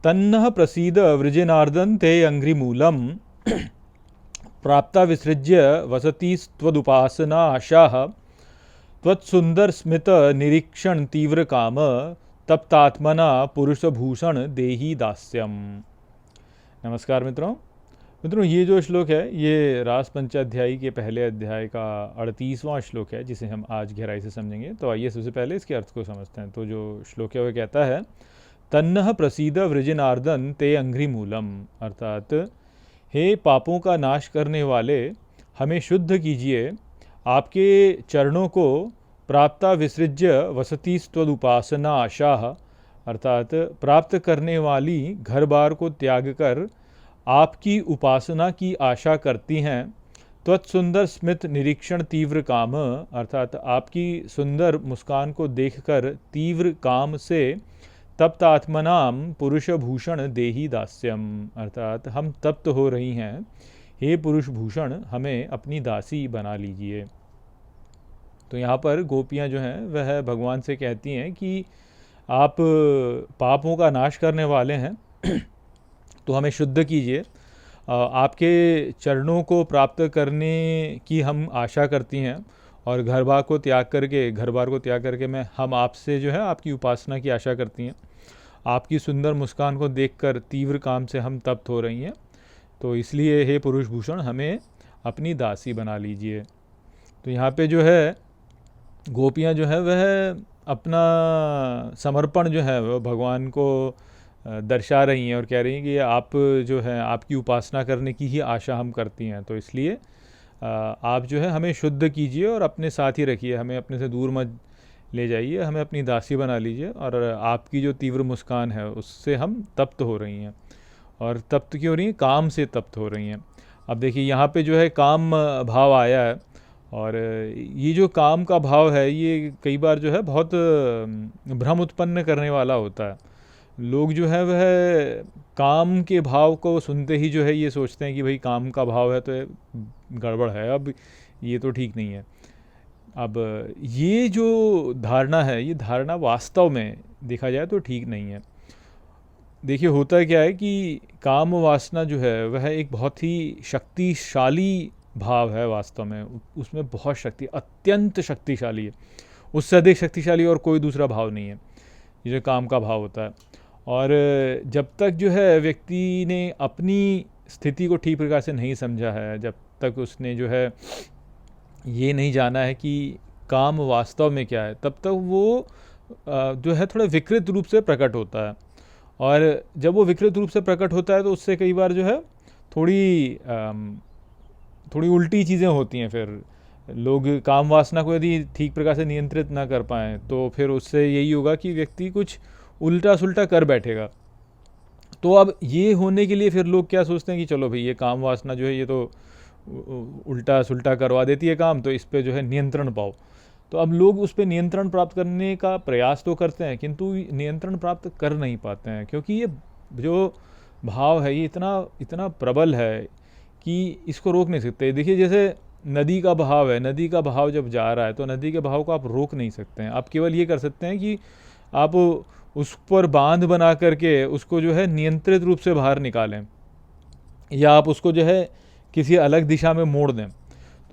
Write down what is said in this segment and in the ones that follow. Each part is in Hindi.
तन्नः प्रसीद वृजिनार्दन ते अंघ्रिमूलम प्राप्ता विसृज्य वसतीस्त्वदुपासना आशाः त्वत्सुंदर स्मित निरीक्षण तीव्र काम तप्तात्मना पुरुषभूषण देही दास्यम। नमस्कार मित्रों, ये जो श्लोक है ये रास पंचाध्यायी के पहले अध्याय का 38वां श्लोक है, जिसे हम आज गहराई से समझेंगे। तो आइए सबसे पहले इसके अर्थ को समझते हैं। तो जो श्लोक है वो कहता है, तन्नः प्रसीद वृजिनार्दन ते अंघ्रिमूलम, अर्थात हे पापों का नाश करने वाले, हमें शुद्ध कीजिए। आपके चरणों को प्राप्ता विसृज्य वसती स्वदुपासना आशाह, अर्थात प्राप्त करने वाली घर बार को त्याग कर आपकी उपासना की आशा करती हैं। त्वत्सुंदर स्मित निरीक्षण तीव्र काम, अर्थात आपकी सुंदर मुस्कान को देखकर तीव्र काम से तप्तात्मनाम पुरुष भूषण देही दास्यम, अर्थात हम तप्त हो रही हैं, हे पुरुष भूषण हमें अपनी दासी बना लीजिए। तो यहाँ पर गोपियाँ जो हैं वह भगवान से कहती हैं कि आप पापों का नाश करने वाले हैं तो हमें शुद्ध कीजिए। आपके चरणों को प्राप्त करने की हम आशा करती हैं और घर बार को त्याग करके हम आपसे जो है आपकी उपासना की आशा करती हैं। आपकी सुंदर मुस्कान को देखकर तीव्र काम से हम तप्त हो रही हैं, तो इसलिए हे पुरुष भूषण हमें अपनी दासी बना लीजिए। तो यहाँ पे जो है गोपियाँ जो है वह अपना समर्पण जो है वह भगवान को दर्शा रही हैं और कह रही हैं कि आप जो है आपकी उपासना करने की ही आशा हम करती हैं, तो इसलिए आप जो है हमें शुद्ध कीजिए और अपने साथ ही रखिए, हमें अपने से दूर मत ले जाइए, हमें अपनी दासी बना लीजिए। और आपकी जो तीव्र मुस्कान है उससे हम तप्त हो रही हैं, और तप्त क्यों हो रही हैं? काम से तप्त हो रही हैं। अब देखिए यहाँ पे जो है काम भाव आया है, और ये जो काम का भाव है ये कई बार जो है बहुत भ्रम उत्पन्न करने वाला होता है। लोग जो है वह काम के भाव को सुनते ही जो है ये सोचते हैं कि भाई काम का भाव है तो गड़बड़ है, अब ये तो ठीक नहीं है। अब ये जो धारणा है, ये धारणा वास्तव में देखा जाए तो ठीक नहीं है। देखिए होता क्या है कि काम वासना जो है वह एक बहुत ही शक्तिशाली भाव है, वास्तव में उसमें बहुत शक्ति, अत्यंत शक्तिशाली है, उससे अधिक शक्तिशाली और कोई दूसरा भाव नहीं है ये जो काम का भाव होता है। और जब तक जो है व्यक्ति ने अपनी स्थिति को ठीक प्रकार से नहीं समझा है, जब तक उसने जो है ये नहीं जाना है कि काम वास्तव में क्या है, तब तक वो जो है थोड़ा विकृत रूप से प्रकट होता है। और जब वो विकृत रूप से प्रकट होता है तो उससे कई बार जो है थोड़ी उल्टी चीज़ें होती हैं। फिर लोग काम वासना को यदि ठीक प्रकार से नियंत्रित ना कर पाएँ तो फिर उससे यही होगा कि व्यक्ति कुछ उल्टा सुल्टा कर बैठेगा। तो अब ये होने के लिए फिर लोग क्या सोचते हैं कि चलो भाई ये काम वासना जो है ये तो उल्टा सुल्टा करवा देती है काम, तो इस पे जो है नियंत्रण पाओ। तो अब लोग उस पर नियंत्रण प्राप्त करने का प्रयास तो करते हैं, किंतु नियंत्रण प्राप्त कर नहीं पाते हैं, क्योंकि ये जो भाव है ये इतना प्रबल है कि इसको रोक नहीं सकते। देखिए जैसे नदी का बहाव है, नदी का बहाव जब जा रहा है तो नदी के बहाव को आप रोक नहीं सकते हैं। आप केवल ये कर सकते हैं कि आप उस पर बांध बना करके उसको जो है नियंत्रित रूप से बाहर निकालें, या आप उसको जो है किसी अलग दिशा में मोड़ दें,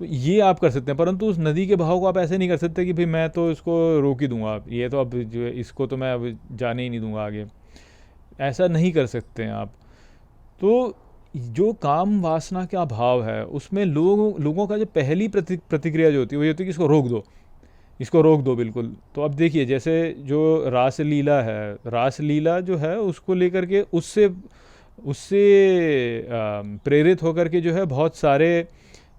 तो ये आप कर सकते हैं। परंतु उस नदी के बहाव को आप ऐसे नहीं कर सकते कि भाई मैं तो इसको रोक ही दूंगा, ये तो अब जो है इसको तो मैं अब जाने ही नहीं दूंगा आगे, ऐसा नहीं कर सकते हैं आप। तो जो काम वासना का भाव है उसमें लोगों का जो पहली प्रतिक्रिया जो होती है वो ये होती है कि इसको रोक दो बिल्कुल। तो अब देखिए जैसे जो रासलीला है, रासलीला जो है उसको लेकर के उससे प्रेरित होकर के जो है बहुत सारे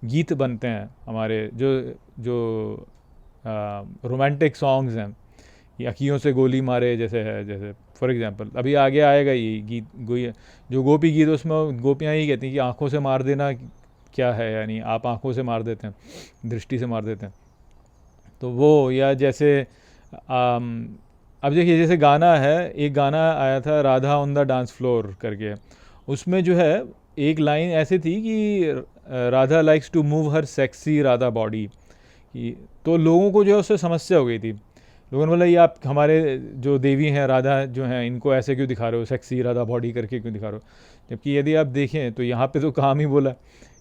गीत बनते हैं हमारे, जो रोमांटिक सॉन्ग्स हैं, ये अखियों से गोली मारे जैसे है, जैसे फॉर एग्जांपल अभी आगे आएगा ये गीत, जो गोपी गीत, उसमें गोपियाँ ही कहती हैं कि आँखों से मार देना क्या है, यानी आप आँखों से मार देते हैं, दृष्टि से मार देते हैं। तो वो, या जैसे अब देखिए जैसे गाना है, एक गाना आया था Radha on the dance floor करके, उसमें जो है एक लाइन ऐसी थी कि Radha likes to move her sexy Radha body, तो लोगों को जो है उससे समस्या हो गई थी लोगों ने बोला ये आप हमारे जो देवी हैं राधा जो हैं इनको ऐसे क्यों दिखा रहे हो, सेक्सी राधा बॉडी करके क्यों दिखा रहे हो। जबकि यदि आप देखें तो यहाँ पे तो काम ही बोला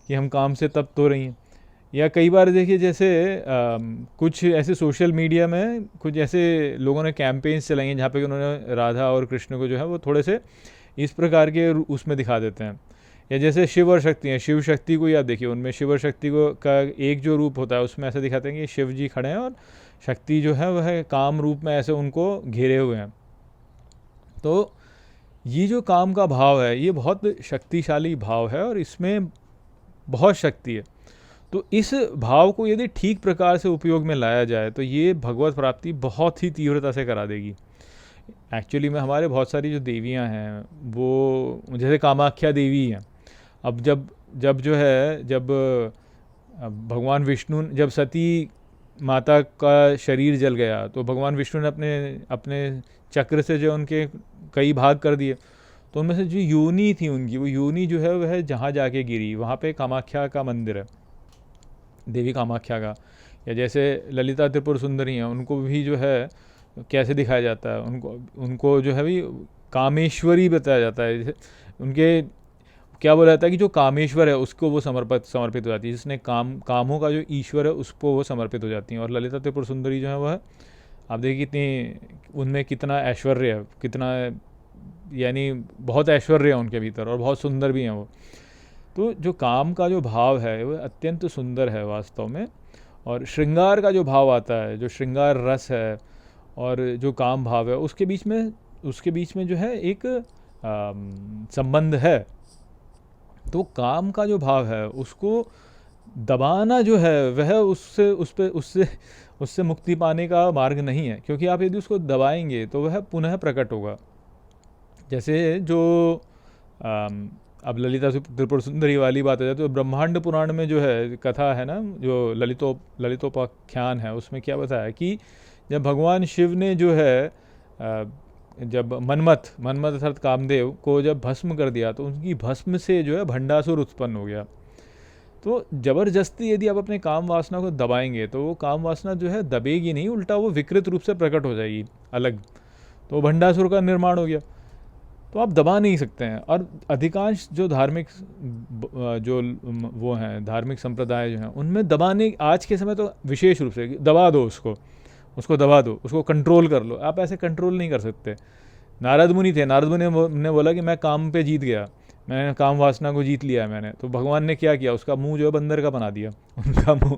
कि हम काम से तप्त हो रही हैं। या कई बार देखिए जैसे कुछ ऐसे सोशल मीडिया में कुछ ऐसे लोगों ने कैंपेन्स चलाई हैं जहाँ पे उन्होंने राधा और कृष्ण को जो है वो थोड़े से इस प्रकार के उसमें दिखा देते हैं। या जैसे शिव और शक्ति हैं, शिव शक्ति को ही आप देखिए, उनमें शिव और शक्ति को का एक जो रूप होता है उसमें ऐसे दिखाते हैं कि शिव जी खड़े हैं और शक्ति जो है वह काम रूप में ऐसे उनको घेरे हुए हैं। तो ये जो काम का भाव है ये बहुत शक्तिशाली भाव है और इसमें बहुत शक्ति है। तो इस भाव को यदि ठीक प्रकार से उपयोग में लाया जाए तो ये भगवत प्राप्ति बहुत ही तीव्रता से करा देगी। एक्चुअली में हमारे बहुत सारी जो देवियां हैं वो जैसे कामाख्या देवी हैं। अब जब जो है जब भगवान विष्णु जब सती माता का शरीर जल गया तो भगवान विष्णु ने अपने चक्र से जो उनके कई भाग कर दिए, तो उनमें से जो योनि थी उनकी, वो योनि जो है वह जहाँ जाके गिरी वहाँ पे कामाख्या का मंदिर है, देवी कामाख्या का। या जैसे ललिता त्रिपुर सुंदरी हैं, उनको भी जो है कैसे दिखाया जाता है, उनको जो है भी कामेश्वरी बताया जाता है। उनके क्या बोला जाता है कि जो कामेश्वर है उसको वो समर्पित हो जाती है, जिसने कामों का जो ईश्वर है उसको वो समर्पित हो जाती हैं। और ललिता त्रिपुर सुंदरी जो है वह आप देखिए कितनी उनमें कितना ऐश्वर्य है, कितना यानी बहुत ऐश्वर्य है उनके भीतर और बहुत सुंदर भी हैं वो। तो जो काम का जो भाव है वह अत्यंत सुंदर है वास्तव में। और श्रृंगार का जो भाव आता है, जो श्रृंगार रस है और जो काम भाव है उसके बीच में जो है एक संबंध है। तो काम का जो भाव है उसको दबाना जो है वह उससे मुक्ति पाने का मार्ग नहीं है, क्योंकि आप यदि उसको दबाएंगे तो वह पुनः प्रकट होगा। जैसे जो अब ललिता त्रिपुर सुंदरी वाली बात आ जाए तो ब्रह्मांड पुराण में जो है कथा है ना, जो ललितोपाख्यान है, उसमें क्या बताया कि जब भगवान शिव ने जो है जब मनमथ अर्थात कामदेव को जब भस्म कर दिया तो उनकी भस्म से जो है भंडासुर उत्पन्न हो गया। तो जबरदस्ती यदि आप अपने काम वासना को दबाएंगे तो वो काम वासना जो है दबेगी नहीं, उल्टा वो विकृत रूप से प्रकट हो जाएगी अलग, तो भंडासुर का निर्माण हो गया। तो आप दबा नहीं सकते हैं। और अधिकांश जो धार्मिक जो वो हैं धार्मिक संप्रदाय जो हैं उनमें दबाने आज के समय तो विशेष रूप से दबा दो, उसको दबा दो, उसको कंट्रोल कर लो। आप ऐसे कंट्रोल नहीं कर सकते। नारद मुनि थे, नारद मुनि ने बोला कि मैं काम पे जीत गया, मैंने काम वासना को जीत लिया है मैंने। तो भगवान ने क्या किया, उसका मुंह जो है बंदर का बना दिया, उनका मुंह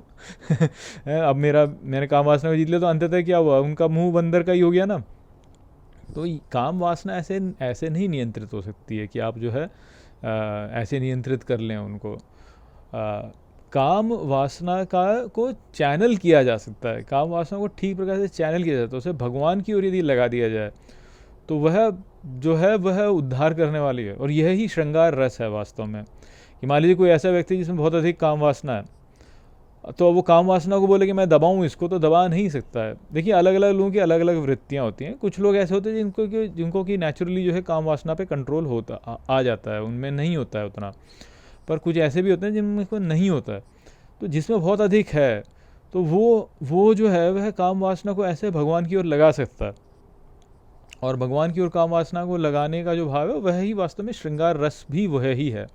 अब मैंने काम वासना को जीत लिया तो अंततः क्या हुआ, उनका मुंह बंदर का ही हो गया ना। तो काम वासना ऐसे नहीं नियंत्रित हो सकती है कि आप जो है ऐसे नियंत्रित कर लें उनको। काम वासना को चैनल किया जा सकता है, काम वासना को ठीक प्रकार से चैनल किया जाता है, उसे भगवान की ओर यदि लगा दिया जाए तो वह जो है वह उद्धार करने वाली है। और यह ही श्रृंगार रस है वास्तव में। कि मान लीजिए कोई ऐसा व्यक्ति जिसमें बहुत अधिक काम वासना है, तो वो काम वासना को बोले कि मैं दबाऊं इसको, तो दबा नहीं सकता है। देखिए अलग अलग लोगों की अलग अलग वृत्तियां होती हैं। कुछ लोग ऐसे होते हैं जिनको कि नेचुरली जो है काम वासना पे कंट्रोल होता आ जाता है, उनमें नहीं होता है उतना। पर कुछ ऐसे भी होते हैं जिनमें को नहीं होता है। तो जिसमें बहुत अधिक है तो वो जो है वह काम वासना को ऐसे भगवान की ओर लगा सकता है। और भगवान की ओर काम वासना को लगाने का जो भाव है वह ही वास्तव में श्रृंगार रस भी वह ही है।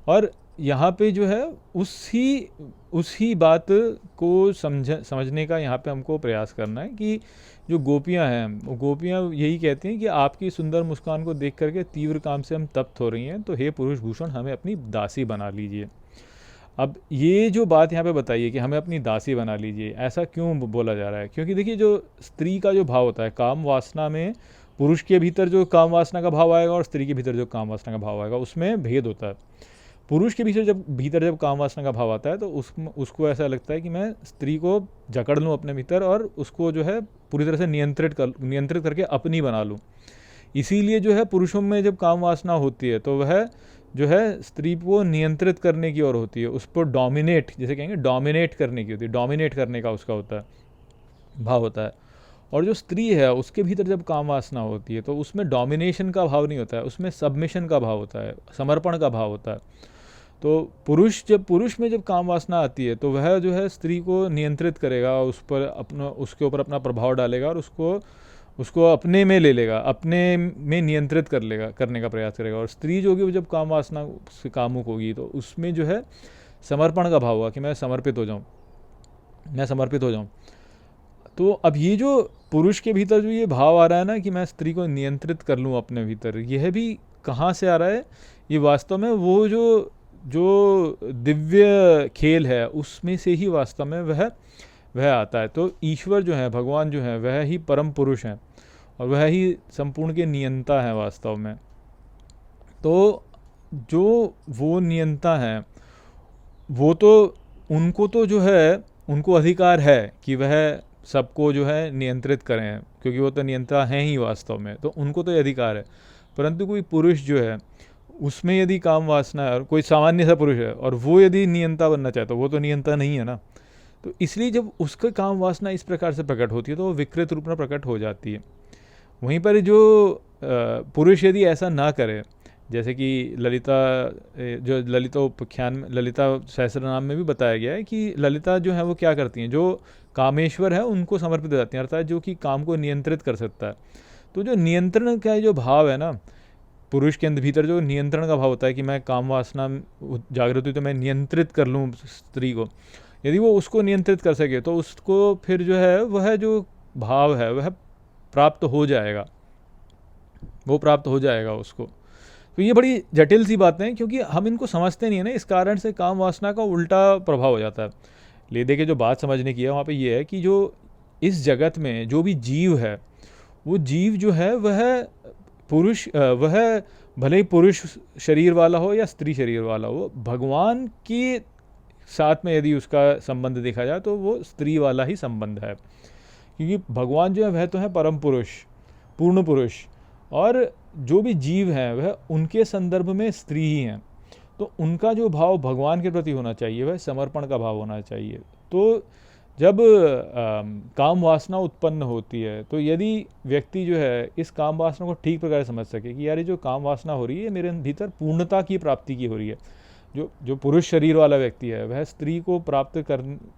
और यहाँ पे जो है उसी बात को समझने का यहाँ पे हमको प्रयास करना है कि जो गोपियाँ हैं वो गोपियाँ यही कहती हैं कि आपकी सुंदर मुस्कान को देख करके तीव्र काम से हम तप्त हो रही हैं, तो हे पुरुष भूषण हमें अपनी दासी बना लीजिए। अब ये जो बात यहाँ पे बताइए कि हमें अपनी दासी बना लीजिए, ऐसा क्यों बोला जा रहा है? क्योंकि देखिए जो स्त्री का जो भाव होता है काम वासना में, पुरुष के भीतर जो काम वासना का भाव आएगा और स्त्री के भीतर जो काम वासना का भाव आएगा उसमें भेद होता है। पुरुष के भीतर जब काम वासना का भाव आता है तो उसको ऐसा लगता है कि मैं स्त्री को जकड़ लूँ अपने भीतर और उसको जो है पूरी तरह से नियंत्रित करके अपनी बना लूँ। इसीलिए जो है पुरुषों में जब काम वासना होती है तो वह जो है स्त्री को नियंत्रित करने की ओर होती है, उस पर डोमिनेट, जैसे कहेंगे डोमिनेट करने की होती है, डोमिनेट करने का उसका होता है भाव होता है। और जो स्त्री है उसके भीतर जब काम वासना होती है तो उसमें डोमिनेशन का भाव नहीं होता है, उसमें सबमिशन का भाव होता है, समर्पण का भाव होता है। तो पुरुष में जब काम वासना आती है तो वह जो है स्त्री को नियंत्रित करेगा, उसके ऊपर अपना प्रभाव डालेगा और उसको अपने में ले लेगा, अपने में नियंत्रित करने का प्रयास करेगा। और स्त्री जो होगी वो जब काम वासना से कामुक होगी तो उसमें जो है समर्पण का भाव हुआ कि मैं समर्पित हो जाऊँ। तो अब ये जो पुरुष के भीतर जो ये भाव आ रहा है ना कि मैं स्त्री को नियंत्रित कर लूँ अपने भीतर, यह भी कहाँ से आ रहा है? ये वास्तव में वो जो दिव्य खेल है उसमें से ही वास्तव में वह आता है। तो ईश्वर जो है, भगवान जो है, वह ही परम पुरुष हैं और वह ही संपूर्ण के नियंता हैं वास्तव में। तो जो वो नियंता हैं वो तो उनको तो जो है उनको अधिकार है कि वह सबको जो है नियंत्रित करें, क्योंकि वो तो नियंता हैं ही वास्तव में, तो उनको तो ये अधिकार है। परंतु कोई पुरुष जो है उसमें यदि काम वासना है और कोई सामान्य सा पुरुष है और वो यदि नियंता बनना चाहे तो वो तो नियंता नहीं है ना। तो इसलिए जब उसका काम वासना इस प्रकार से प्रकट होती है तो वो विकृत रूप में प्रकट हो जाती है। वहीं पर जो पुरुष यदि ऐसा ना करे, जैसे कि ललिता सहस्त्र नाम में भी बताया गया है कि ललिता जो है वो क्या करती हैं, जो कामेश्वर है उनको समर्पित हो जाती हैं, अर्थात जो कि काम को नियंत्रित कर सकता है। तो जो नियंत्रण का जो भाव है ना, पुरुष के अंदर भीतर जो नियंत्रण का भाव होता है कि मैं काम वासना जागृत हुई तो मैं नियंत्रित कर लूँ स्त्री को, यदि वो उसको नियंत्रित कर सके तो उसको फिर जो है वह जो भाव है वह प्राप्त हो जाएगा, उसको। तो ये बड़ी जटिल सी बातें हैं क्योंकि हम इनको समझते नहीं है ना, इस कारण से काम वासना का उल्टा प्रभाव हो जाता है। ले दे के जो बात समझने की है वहाँ पे ये है कि जो इस जगत में जो भी जीव है, वो जीव जो है वह भले ही पुरुष शरीर वाला हो या स्त्री शरीर वाला हो, भगवान के साथ में यदि उसका संबंध देखा जाए तो वो स्त्री वाला ही संबंध है, क्योंकि भगवान जो है वह तो है परम पुरुष, पूर्ण पुरुष, और जो भी जीव हैं वह उनके संदर्भ में स्त्री ही हैं। तो उनका जो भाव भगवान के प्रति होना चाहिए वह समर्पण का भाव होना चाहिए। तो जब काम वासना उत्पन्न होती है तो यदि व्यक्ति जो है इस काम वासना को ठीक प्रकार से समझ सके कि यार ये जो काम वासना हो रही है मेरे भीतर पूर्णता की प्राप्ति की हो रही है, जो पुरुष शरीर वाला व्यक्ति है वह स्त्री को प्राप्त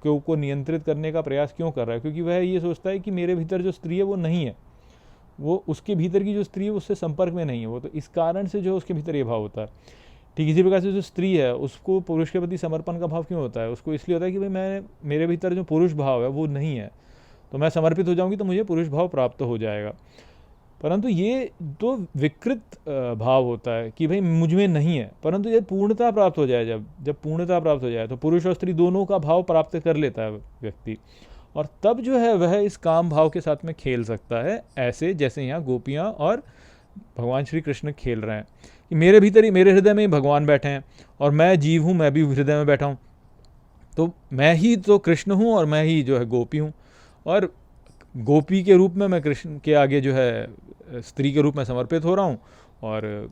को नियंत्रित करने का प्रयास क्यों कर रहा है, क्योंकि वह ये सोचता है कि मेरे भीतर जो स्त्री है वो नहीं है, वो उसके भीतर की जो स्त्री है उससे संपर्क में नहीं है वो, तो इस कारण से जो उसके भीतर ये भाव होता है। ठीक इसी प्रकार से जो स्त्री है उसको पुरुष के प्रति समर्पण का भाव क्यों होता है, उसको इसलिए होता है कि भाई मेरे भीतर जो पुरुष भाव है वो नहीं है, तो मैं समर्पित हो जाऊंगी तो मुझे पुरुष भाव प्राप्त हो जाएगा। परंतु ये तो विकृत भाव होता है कि भाई मुझ में नहीं है, परंतु जब पूर्णता प्राप्त हो जाए, जब पूर्णता प्राप्त हो जाए तो पुरुष और स्त्री दोनों का भाव प्राप्त कर लेता है व्यक्ति, और तब जो है वह इस काम भाव के साथ में खेल सकता है, ऐसे जैसे यहाँ गोपियाँ और भगवान श्री कृष्ण खेल रहे हैं कि मेरे भीतर ही, मेरे हृदय में ही भगवान बैठे हैं और मैं जीव हूँ, मैं भी हृदय में बैठा हूँ, तो मैं ही तो कृष्ण हूँ और मैं ही जो है गोपी हूँ, और गोपी के रूप में मैं कृष्ण के आगे जो है स्त्री के रूप में समर्पित हो रहा हूँ, और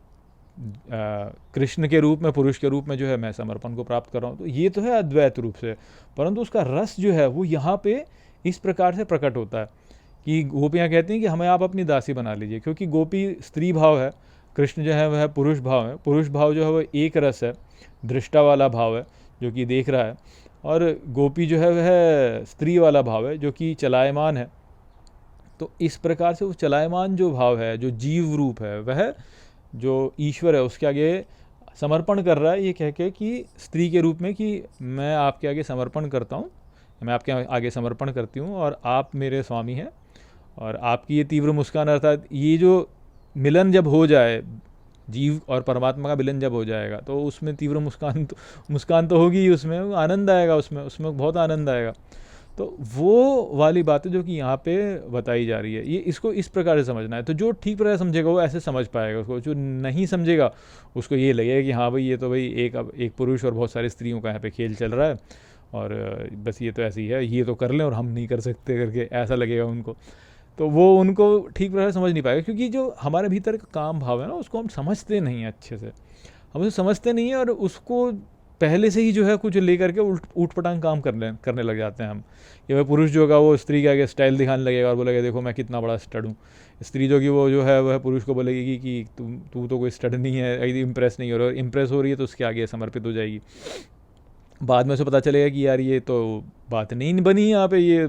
कृष्ण के रूप में, पुरुष के रूप में जो है मैं समर्पण को प्राप्त कर रहा हूँ। तो ये तो है अद्वैत रूप से, परंतु उसका रस जो है वो यहाँ पे इस प्रकार से प्रकट होता है कि गोपियाँ कहती हैं कि हमें आप अपनी दासी बना लीजिए, क्योंकि गोपी स्त्री भाव है, कृष्ण जो है वह पुरुष भाव है। पुरुष भाव जो है वह एक रस है, दृष्टा वाला भाव है जो कि देख रहा है, और गोपी जो है वह स्त्री वाला भाव है जो कि चलायमान है। तो इस प्रकार से वो चलायमान जो भाव है, जो जीव रूप है, वह जो ईश्वर है उसके आगे समर्पण कर रहा है, ये कह के कि स्त्री के रूप में कि मैं आपके आगे समर्पण करता हूँ, मैं आपके आगे समर्पण करती हूँ और आप मेरे स्वामी हैं। और आपकी ये तीव्र मुस्कान, अर्थात ये जो मिलन जब हो जाए, जीव और परमात्मा का मिलन जब हो जाएगा तो उसमें तीव्र मुस्कान तो होगी ही, उसमें आनंद आएगा, उसमें बहुत आनंद आएगा। तो वो वाली बातें जो कि यहाँ पे बताई जा रही है, ये इसको इस प्रकार से समझना है। तो जो ठीक प्रकार से समझेगा वो ऐसे समझ पाएगा उसको, जो नहीं समझेगा उसको ये लगेगा कि हाँ भाई ये तो भाई एक पुरुष और बहुत सारी स्त्रियों का यहाँ पे खेल चल रहा है और बस ये तो ऐसी है, ये तो कर लें और हम नहीं कर सकते करके ऐसा लगेगा उनको। तो वो उनको ठीक प्रकार से समझ नहीं पाएगा, क्योंकि जो हमारे भीतर का काम भाव है ना उसको हम समझते नहीं हैं अच्छे से, हम उसे समझते नहीं हैं और उसको पहले से ही जो है कुछ लेकर के ऊट पटांग काम करने लग जाते हैं हम। कि वह पुरुष जो होगा वो स्त्री के आगे स्टाइल दिखाने लगेगा और बोलेगा देखो मैं कितना बड़ा स्टड हूँ, स्त्री जो कि वो जो है वह पुरुष को बोलेगी कि तू तो कोई स्टड नहीं है, यदि इम्प्रेस नहीं हो रहा, इम्प्रेस हो रही है तो उसके आगे समर्पित हो जाएगी। बाद में उसे पता चलेगा कि यार ये तो बात नहीं बनी यहाँ पे, ये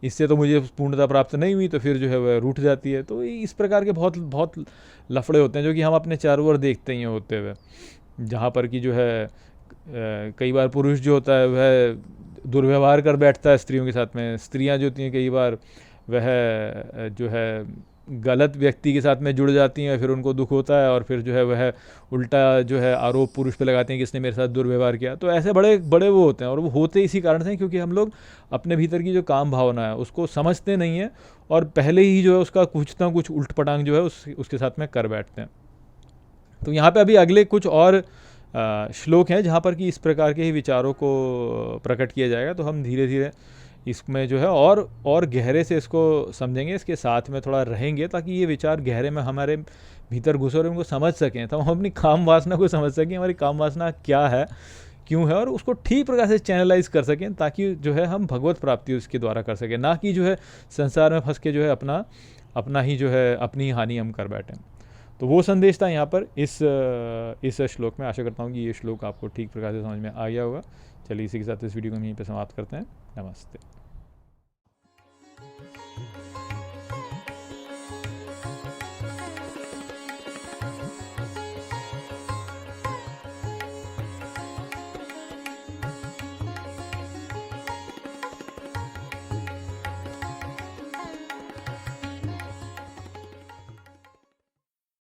इससे तो मुझे पूर्णता प्राप्त नहीं हुई, तो फिर जो है वह रूठ जाती है। तो इस प्रकार के बहुत बहुत लफड़े होते हैं जो कि हम अपने चारों ओर देखते ही होते हुए, जहाँ पर कि जो है कई बार पुरुष जो होता है वह दुर्व्यवहार कर बैठता है स्त्रियों के साथ में, स्त्रियाँ जो होती हैं कई बार वह जो है गलत व्यक्ति के साथ में जुड़ जाती हैं, फिर उनको दुख होता है और फिर जो है वह उल्टा जो है आरोप पुरुष पे लगाते हैं कि इसने मेरे साथ दुर्व्यवहार किया। तो ऐसे बड़े बड़े वो होते हैं, और वो होते इसी कारण से क्योंकि हम लोग अपने भीतर की जो काम भावना है उसको समझते नहीं हैं और पहले ही जो है उसका कुछ ना कुछ उल्ट पटांग जो है उसके साथ में कर बैठते हैं। तो यहाँ पे अभी अगले कुछ और श्लोक हैं जहाँ पर कि इस प्रकार के ही विचारों को प्रकट किया जाएगा। तो हम धीरे धीरे इसमें जो है और गहरे से इसको समझेंगे, इसके साथ में थोड़ा रहेंगे ताकि ये विचार गहरे में हमारे भीतर घुसे और उनको समझ सकें, तो हम अपनी काम वासना को समझ सकें, हमारी काम वासना क्या है, क्यों है, और उसको ठीक प्रकार से चैनलाइज कर सकें ताकि जो है हम भगवत प्राप्ति उसके द्वारा कर सकें, ना कि जो है संसार में फंस के जो है अपना ही जो है अपनी हानि हम कर बैठें। तो वो संदेश था यहाँ पर इस श्लोक में। आशा करता हूँ कि ये श्लोक आपको ठीक प्रकार से समझ में आ गया होगा। चलिए इसी के साथ इस वीडियो को हम यहीं पर समाप्त करते हैं। नमस्ते।